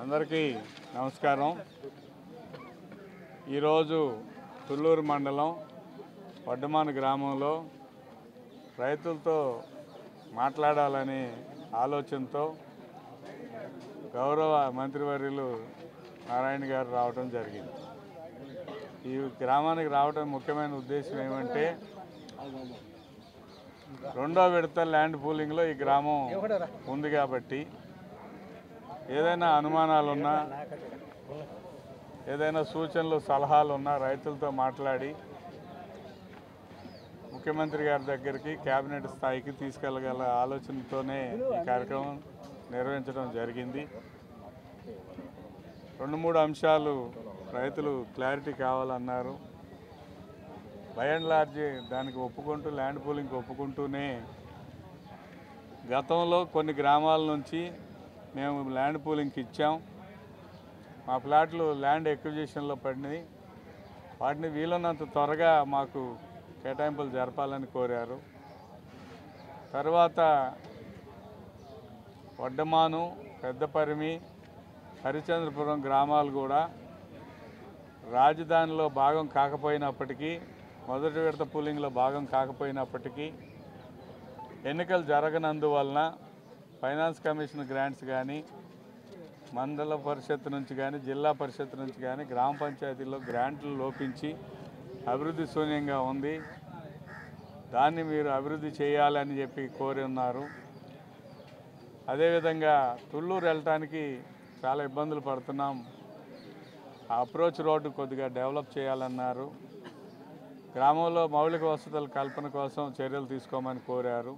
అందరికీ నమస్కారం. ఈరోజు తుళ్ళూరు మండలం వడ్డమాన గ్రామంలో రైతులతో మాట్లాడాలనే ఆలోచనతో గౌరవ మంత్రివర్యులు నారాయణ గారు రావడం జరిగింది. ఈ గ్రామానికి రావడం ముఖ్యమైన ఉద్దేశం ఏమంటే రెండో విడత ల్యాండ్ పూలింగ్లో ఈ గ్రామం ఉంది కాబట్టి ఏదైనా అనుమానాలున్నా ఏదైనా సూచనలు సలహాలు ఉన్నా రైతులతో మాట్లాడి ముఖ్యమంత్రి గారి దగ్గరికి కేబినెట్ స్థాయికి తీసుకెళ్ళగల ఆలోచనతోనే ఈ కార్యక్రమం నిర్వహించడం జరిగింది. 2-3 అంశాలు రైతులు క్లారిటీ కావాలన్నారు. బై అండ్ లార్జ్ దానికి ఒప్పుకుంటూ ల్యాండ్ పూలింగ్కి ఒప్పుకుంటూనే గతంలో కొన్ని గ్రామాల నుంచి మేము ల్యాండ్ పూలింగ్కి ఇచ్చాం, మా ప్లాట్లు ల్యాండ్ ఎక్విజిషన్లో పడినాయి, వాటిని వీలున్నంత త్వరగా మాకు కేటాయింపులు జరపాలని కోరారు. తర్వాత వడ్డమాను, పెద్దపరిమి, హరిచంద్రపురం గ్రామాలు కూడా రాజధానిలో భాగం కాకపోయినప్పటికీ, మొదటి విడత పూలింగ్లో భాగం కాకపోయినప్పటికీ ఎన్నికలు జరగనందువలన ఫైనాన్స్ కమిషన్ గ్రాంట్స్ కానీ, మండల పరిషత్ నుంచి కానీ, జిల్లా పరిషత్ నుంచి కానీ, గ్రామ పంచాయతీల్లో గ్రాంట్లు లోపించి అభివృద్ధి శూన్యంగా ఉంది. దాన్ని మీరు అభివృద్ధి చేయాలని చెప్పి కోరి ఉన్నారు. అదేవిధంగా తుళ్ళూరు వెళ్ళటానికి చాలా ఇబ్బందులు పడుతున్నాం, ఆ అప్రోచ్ రోడ్డు కొద్దిగా డెవలప్ చేయాలన్నారు. గ్రామంలో మౌలిక వసతుల కల్పన కోసం చర్యలు తీసుకోమని కోరారు.